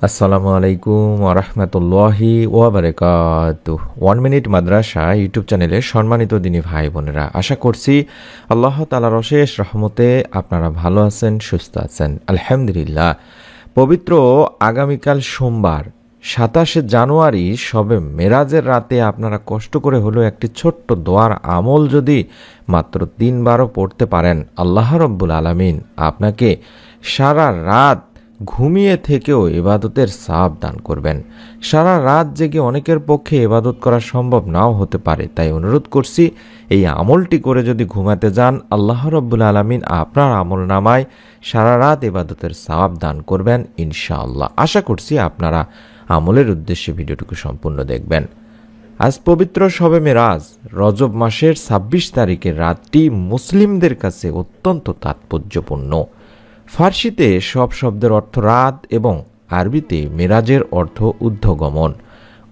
আসসালামু আলাইকুম ওয়া রাহমাতুল্লাহি ওয়া বারাকাতুহু। 1 মিনিট মাদ্রাসা ইউটিউব চ্যানেলে সম্মানিত দিনী ভাই বোনেরা, আশা করছি আল্লাহ তাআলার অশেষ রহমতে আপনারা ভালো আছেন, সুস্থ আছেন। আলহামদুলিল্লাহ। পবিত্র আগামীকাল সোমবার 27শে জানুয়ারি শবে মেরাজের রাতে আপনারা কষ্ট করে হলেও একটি ছোট্ট দোয়ার আমল যদি মাত্র 3 বারও পড়তে পারেন, আল্লাহ রব্বুল আলামিন আপনাকে সারা রাত ঘুমিয়ে থেকেও ইবাদতের সওয়াব দান করবেন। সারা রাত জেগে অনেকের পক্ষে ইবাদত করা সম্ভব নাও হতে পারে, তাই অনুরোধ করছি এই আমলটি করে যদি ঘুমাতে যান, আল্লাহ রব্বুল আলামিন আপনার আমলনামায় সারা রাত ইবাদতের সওয়াব দান করবেন ইনশাআল্লাহ। আশা করছি আপনারা আমলের উদ্দেশ্যে ভিডিওটুকু সম্পূর্ণ দেখবেন। আজ পবিত্র শবে মেরাজ, রজব মাসের 26 তারিখের রাতটি মুসলিমদের কাছে অত্যন্ত তাৎপর্যপূর্ণ। ফার্সিতে সব শব্দের অর্থ রাত এবং আরবিতে মেরাজের অর্থ ঊর্ধ্বগমন।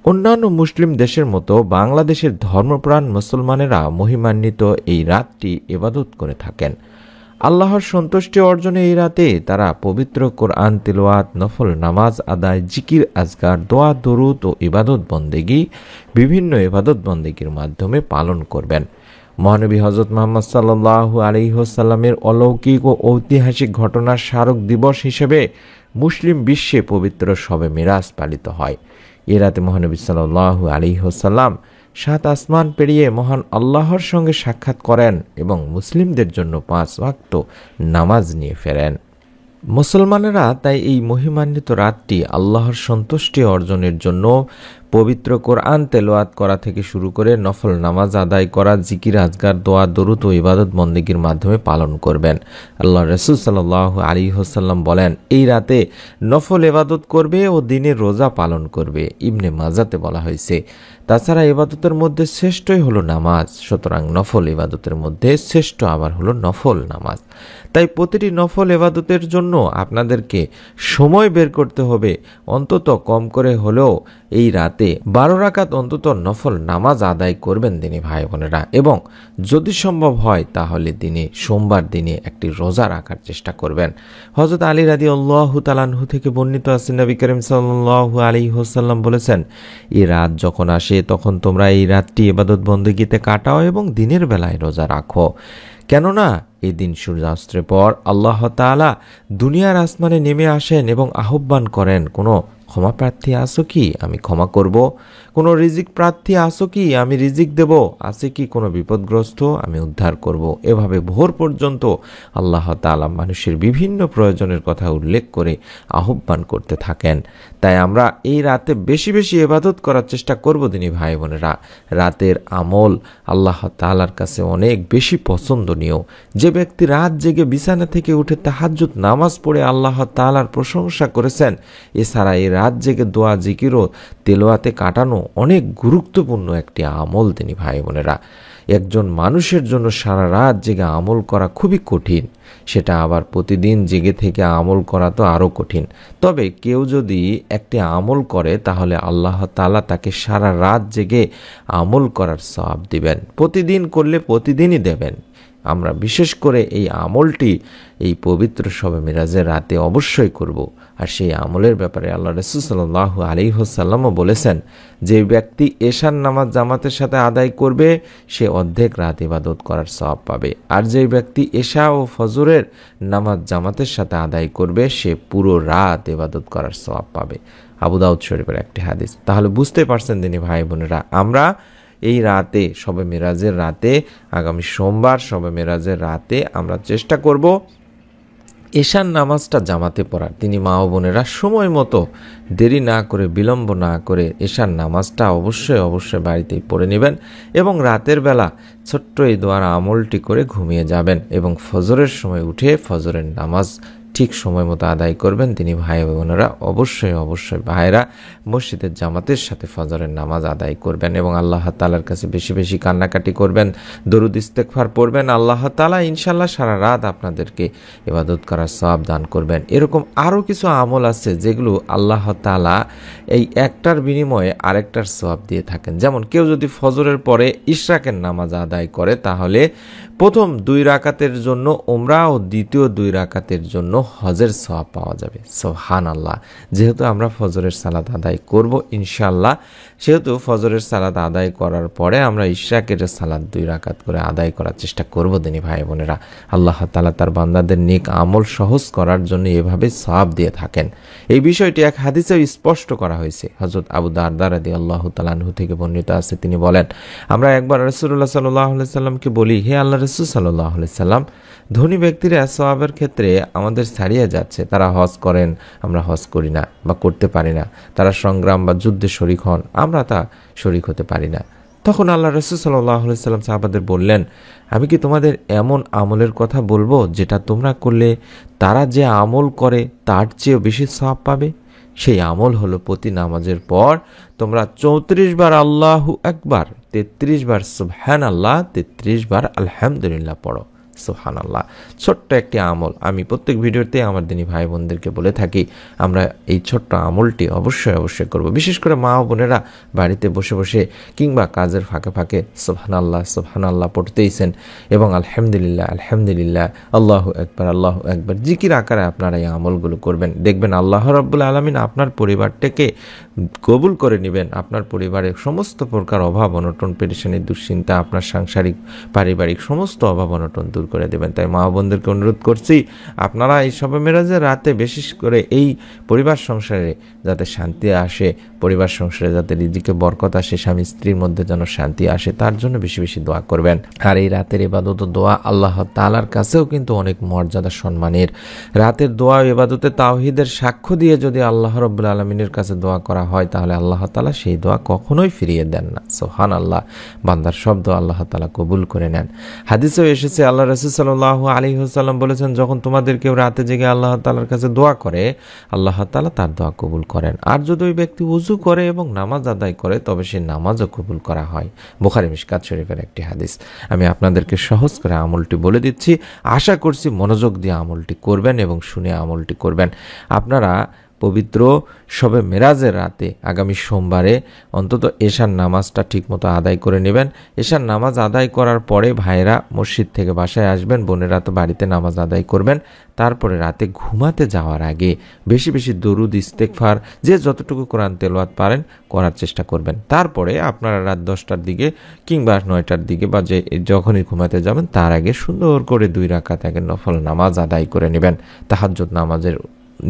অন্যান্য মুসলিম দেশের মতো বাংলাদেশের ধর্মপ্রাণ মুসলমানেরা মহিমান্বিত এই রাতটি ইবাদত করে থাকেন। আল্লাহর সন্তুষ্টি অর্জনে এই রাতে তারা পবিত্র কোরআন তিলাওয়াত, নফল নামাজ আদায়, জিকির আজকার, দোয়া দরুদ ও ইবাদত বন্দেগী বিভিন্ন ইবাদত বন্দেগীর মাধ্যমে পালন করবেন। মহানবী হযরত মুহাম্মদ সাল্লাল্লাহু আলাইহি ওয়াসাল্লামের অলৌকিক ও ঐতিহাসিক ঘটনার স্মারক দিবস হিসেবে মুসলিম বিশ্বে পবিত্র শবে মেরাজ পালিত হয়। এ রাতে মহানবী সাল্লাল্লাহু আলাইহি ওয়াসাল্লাম 7 আসমান পেরিয়ে মহান আল্লাহর সঙ্গে সাক্ষাৎ করেন এবং মুসলিমদের জন্য 5 ওয়াক্ত নামাজ নিয়ে ফেরেন। মুসলমানেরা তাই এই মহিমান্বিত রাতটি আল্লাহর সন্তুষ্টি অর্জনের জন্য পবিত্র কোরআন তেলাওয়াত করা থেকে শুরু করে নফল নামাজ আদায় করা, জিকির আজকার, দোয়া দরুদ ও ইবাদত বন্দেগীর মাধ্যমে পালন করবেন। আল্লাহ রাসূল সাল্লাল্লাহু আলাইহি ওয়াসাল্লাম বলেন, এই রাতে নফল ইবাদত করবে ও দিনের রোজা পালন করবে। ইবনে মাজাতে বলা হয়েছে। তাছাড়া ইবাদতের মধ্যে শ্রেষ্ঠই হলো নামাজ, সুতরাং নফল ইবাদতের মধ্যে শ্রেষ্ঠ আবার হলো নফল নামাজ। তাই প্রতিটি নফল ইবাদতের জন্য আপনাদেরকে সময় বের করতে হবে। অন্তত কম করে হলেও এই রাতে 12 রাকাত অন্তত নফল নামাজ আদায় করবেন দিনী ভাই বোনেরা, এবং যদি সম্ভব হয় তাহলে সোমবার দিনে একটি রোজা রাখার চেষ্টা করবেন। হযরত আলী রাদিয়াল্লাহু তাআলা আনহু থেকে বর্ণিত আছে, নবী করিম সাল্লাল্লাহু আলাইহি ওয়াসাল্লাম বলেছেন, এই রাত যখন আসে তখন তোমরা এই রাতটি ইবাদত বন্দেগীতে কাটাও এবং দিনের বেলায় রোজা রাখো। কেননা এই দিন সূর্যাস্তের পর আল্লাহ তাআলা দুনিয়ার আসমানে নেমে আসেন এবং আহ্বান করেন, কোনো ক্ষমা প্রার্থী আসো কি, আমি ক্ষমা করব? কোনো রিজিক প্রার্থী আসো কি, আমি রিজিক দেব? আছে কি কোনো বিপদগ্রস্ত, আমি উদ্ধার করব? এভাবে ভোর পর্যন্ত আল্লাহ তাআলা মানুষের বিভিন্ন প্রয়োজনের কথা উল্লেখ করে আহ্বান করতে থাকেন। তাই আমরা এই রাতে বেশি বেশি ইবাদত করার চেষ্টা করব দিনী ভাই বোনেরা। রাতের আমল আল্লাহ তাআলার কাছে অনেক বেশি পছন্দনীয়। যে ব্যক্তি রাত জেগে বিছানা থেকে উঠে তাহাজ্জুদ নামাজ পড়ে আল্লাহ তাআলার প্রশংসা করেছেন, এছাড়া এই রাত জেগে দোয়া, জিকির ও তেলাওয়াতে কাটানো অনেক গুরুত্বপূর্ণ একটি আমল দিনী ভাই বোনেরা। একজন মানুষের জন্য সারা রাত জেগে আমল করা খুবই কঠিন, সেটা আবার প্রতিদিন জেগে থেকে আমল করা তো আরও কঠিন। তবে কেউ যদি একটি আমল করে তাহলে আল্লাহ তাআলা তাকে সারা রাত জেগে আমল করার সওয়াব দিবেন। প্রতিদিন করলে প্রতিদিনই দেবেন। আমরা বিশেষ করে এই আমলটি এই পবিত্র শবে মেরাজের রাতে অবশ্যই করব। আর সেই আমলের ব্যাপারে আল্লাহ রাসূল সাল্লাল্লাহু আলাইহি ওয়াসাল্লামও বলেছেন, যে ব্যক্তি এশার নামাজ জামাতের সাথে আদায় করবে সে অর্ধেক রাত ইবাদত করার সওয়াব পাবে, আর যে ব্যক্তি এশা ও ফজরের নামাজ জামাতের সাথে আদায় করবে সে পুরো রাত ইবাদত করার সওয়াব পাবে। আবু দাউদ শরীফের একটি হাদিস। তাহলে বুঝতে পারছেন দিনী ভাই বোনেরা, আমরা এই রাতে শবে মেরাজের রাতে, আগামী সোমবার শবে মেরাজের রাতে আমরা চেষ্টা করব এশার নামাজটা জামাতে পড়ার। তিনি মা ও বোনেরা সময় মতো দেরি না করে, বিলম্ব না করে এশার নামাজটা অবশ্যই বাড়িতেই পড়ে নেবেন এবং রাতের বেলা ছোট্ট এই দোয়ার আমলটি করে ঘুমিয়ে যাবেন এবং ফজরের সময় উঠে ফজরের নামাজ ঠিক সময় মতো আদায় করবেন। তিনি ভাই বোনেরা অবশ্যই ভাইরা মসজিদের জামাতের সাথে ফজরের নামাজ আদায় করবেন এবং আল্লাহ তাআলার কাছে বেশি বেশি কান্নাকাটি করবেন, দরুদ ইস্তেগফার পড়বেন। আল্লাহ তাআলা ইনশাআল্লাহ সারা রাত আপনাদেরকে ইবাদত করার সওয়াব দান করবেন। এরকম আরও কিছু আমল আছে যেগুলো আল্লাহ তাআলা এই একটার বিনিময়ে আরেকটার সওয়াব দিয়ে থাকেন। যেমন কেউ যদি ফজরের পরে ইশরাকের নামাজ আদায় করে তাহলে প্রথম 2 রাকাতের জন্য উমরা ও দ্বিতীয় 2 রাকাতের জন্য হজের সওয়াব পাওয়া যাবে। সুবহানাল্লাহ। যেহেতু আমরা ফজরের সালাত আদায় করব ইনশাআল্লাহ, সেহেতু ফজরের সালাত আদায় করার পরে আমরা ইশরাকের সালাত 2 রাকাত করে আদায় করার চেষ্টা করব দিনী ভাই বোনেরা। আল্লাহ তাআলা তার বান্দাদের নেক আমল সহজ করার জন্য এভাবে সওয়াব দিয়ে থাকেন। এই বিষয়টি এক হাদিসে স্পষ্ট করা হয়েছে। হযরত আবু দারদা রাদিয়াল্লাহু তাআলা আনহু থেকে বর্ণিত আছে, তিনি বলেন, আমরা একবার রাসূলুল্লাহ সাল্লাল্লাহু আলাইহি সাল্লামকে বলি, হে আল্লাহ রাসূল সাল্লাল্লাহু আলাইহি সাল্লাম, ধনী ব্যক্তিরা সওয়াবের ক্ষেত্রে আমাদের ছাড়িয়ে যাচ্ছে। তারা হজ করেন, আমরা হজ করি না বা করতে পারি না। তারা সংগ্রাম বা যুদ্ধে শরীক হন, আমরা তা শরীক হতে পারি না। তখন আল্লাহ রাসূল সাল্লাল্লাহু আলাইহি সাল্লাম সাহাবাদের বললেন, আমি কি তোমাদের এমন আমলের কথা বলবো যেটা তোমরা করলে তারা যে আমল করে তার চেয়েও বেশি সওয়াব পাবে? সেই আমল হলো প্রতি নামাজের পর তোমরা 34 বার আল্লাহু আকবার, 33 বার সুবহানাল্লাহ, 33 বার আলহামদুলিল্লাহ পড়ো। সুবহানাল্লাহ। ছোট্ট একটি আমল, আমি প্রত্যেক ভিডিওতে আমার দিনী ভাই বোনদেরকে বলে থাকি, আমরা এই ছোট্ট আমলটি অবশ্যই করব। বিশেষ করে মা ও বোনেরা বাড়িতে বসে বসে কিংবা কাজের ফাঁকে ফাঁকে সুবহানাল্লাহ পড়তেইছেন এবং আলহামদুলিল্লাহ, আল্লাহু আকবার জিকির আকারে আপনারা এই আমলগুলো করবেন। দেখবেন আল্লাহ রাব্বুল আলামিন আপনার পরিবারটাকে কবুল করে নেবেন। আপনার পরিবারের সমস্ত প্রকার অভাব অনটন, পেরেশানি, দুশ্চিন্তা, আপনার সাংসারিক পারিবারিক সমস্ত অভাব অনটন দূর করে দেবেন। তাই মা বোনদেরকে অনুরোধ করছি, আপনারা এই শবে মেরাজের রাতে বিশেষ করে এই পরিবার সংসারে যাতে শান্তি আসে, পরিবার সংসারে যাতে রিজিকে বরকত আসে, স্বামী স্ত্রীর মধ্যে যেন শান্তি আসে, তার জন্য বেশি বেশি দোয়া করবেন। আর এই রাতের ইবাদত ও দোয়া আল্লাহ তাআলার কাছেও কিন্তু অনেক মর্যাদা সম্মানের। রাতের দোয়া ও ইবাদতে তাওহীদের সাক্ষ্য দিয়ে যদি আল্লাহ রাব্বুল আলামিনের কাছে দোয়া করা হয়, তাহলে আল্লাহ তাআলা সেই দোয়া কখনোই ফিরিয়ে দেন না। সুবহানাল্লাহ। বান্দার সব দোয়া আল্লাহ তাআলা কবুল করে নেন। হাদিসেও এসেছে, আল্লাহ রাসূল সাল্লাল্লাহু আলাইহি ওয়াসাল্লাম বলেছেন, যখন তোমাদের কেউ রাতে জেগে আল্লাহ তাআলার কাছে দোয়া করে, আল্লাহ তাআলা তার দোয়া কবুল করেন। আর যদি ওই ব্যক্তি ওযু করে এবং নামাজ আদায় করে, তবে সেই নামাজও কবুল করা হয়। বুখারী মিশকাত শরীফের একটি হাদিস। আমি আপনাদেরকে সহজ করে আমলটি বলে দিচ্ছি, আশা করছি মনোযোগ দিয়ে আমলটি করবেন এবং শুনে আমলটি করবেন। আপনারা পবিত্র শবে মেরাজের রাতে আগামী সোমবারে অন্তত এশার নামাজটা ঠিকমতো আদায় করে নেবেন। এশার নামাজ আদায় করার পরে ভাইয়েরা মসজিদ থেকে বাসায় আসবেন, বোনেরা তো বাড়িতে নামাজ আদায় করবেন। তারপরে রাতে ঘুমাতে যাওয়ার আগে বেশি বেশি দরুদ, ইস্তেগফার, যে যতটুকু কোরআন তেলাওয়াত পারেন করার চেষ্টা করবেন। তারপরে আপনারা রাত 10টার দিকে কিংবা 9টার দিকে বা যখনই ঘুমাতে যাবেন তার আগে সুন্দর করে 2 রাকাত আগে নফল নামাজ আদায় করে নেবেন। তাহাজ্জুদ নামাজের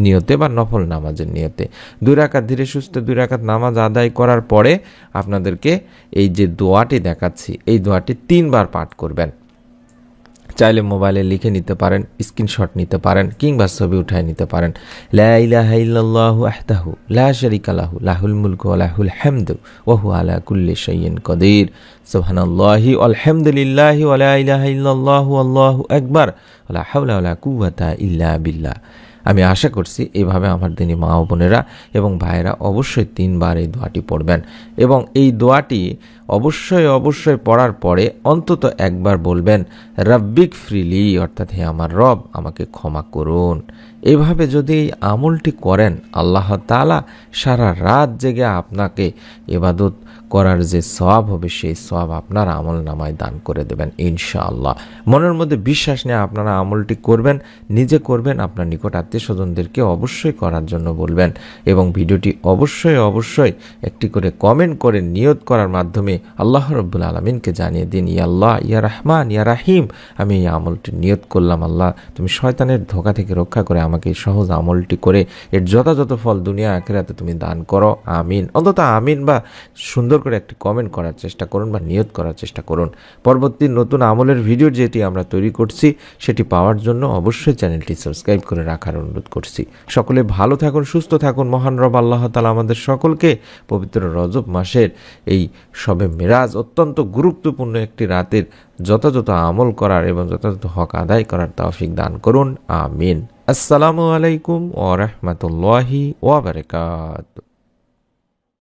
নিয়তে বা নফল নামাজের নিয়তে 2 রাকাত ধীরে সুস্থে 2 রাকাত নামাজ আদায় করার পরে আপনাদেরকে এই যে দোয়াটি দেখাচ্ছি, এই দোয়াটি 3 বার পাঠ করবেন। চাইলে মোবাইলে লিখে নিতে পারেন, স্ক্রিনশট নিতে পারেন কিংবা ছবি উঠায় নিতে পারেন। লা ইলাহা ইল্লাল্লাহু ওয়াহদাহু লা শারীকা লাহু লাহুল মুলকু ওয়া লাহুল হামদু ওয়া হুয়া আলা কুল্লি শাইইন কাদির। সুবহানাল্লাহি আলহামদুলিল্লাহি ওয়া লা ইলাহা ইল্লাল্লাহু আল্লাহু আকবার ওয়া লা হাওলা ওয়া লা কুওয়াতা ইল্লা বিল্লাহ। আমি আশা করছি এভাবে আমার দিনী মা ও বোনেরা এবং ভাইয়েরা অবশ্যই 3 বার এই দোয়াটি পড়বেন এবং এই দোয়াটি অবশ্যই পড়ার পরে অন্তত একবার বলবেন, রাব্বিক ফ্রিলি, অর্থাৎ হে আমার রব আমাকে ক্ষমা করুন। এভাবে যদি এই আমলটি করেন, আল্লাহ তাআলা সারা রাত জেগে আপনাকে ইবাদত করার যে সওয়াব হবে সেই সওয়াব আপনার আমল নামায় দান করে দেবেন ইনশাআল্লাহ। মনের মধ্যে বিশ্বাস নিয়ে আপনারা আমলটি করবেন, নিজে করবেন, আপনার নিকট আত্মীয় স্বজনদেরকে অবশ্যই করার জন্য বলবেন এবং ভিডিওটি অবশ্যই একটি করে কমেন্ট করে নিয়ত করার মাধ্যমে আল্লাহ রাব্বুল আলামিনকে জানিয়ে দিন, ইয়া আল্লাহ, ইয়া রহমান, ইয়া রাহিম, আমি এই আমলটি নিয়ত করলাম। আল্লাহ তুমি শয়তানের ধোঁকা থেকে রক্ষা করে আমাকে এই সহজ আমলটি করে এর যথাযথ ফল দুনিয়া আখিরাতে তুমি দান করো, আমিন। অন্তত আমিন বা সুন্দর করে একটি কমেন্ট করার চেষ্টা করুন বা নিয়ত করার চেষ্টা করুন। পরবর্তী নতুন আমলের ভিডিও যেটি আমরা তৈরি করছি সেটি পাওয়ার জন্য অবশ্যই চ্যানেলটি সাবস্ক্রাইব করে রাখার অনুরোধ করছি। সকলে ভালো থাকুন, সুস্থ থাকুন। মহান রব আল্লাহ তাআলা আমাদের সকলকে পবিত্র রজব মাসের এই শবে মেরাজ অত্যন্ত গুরুত্বপূর্ণ একটি রাতের যথাযথ আমল করার এবং যথাযথ হক আদায় করার তৌফিক দান করুন, আমিন। আসসালামু আলাইকুম ওয়া রাহমাতুল্লাহি ওয়া বারাকাতুহু।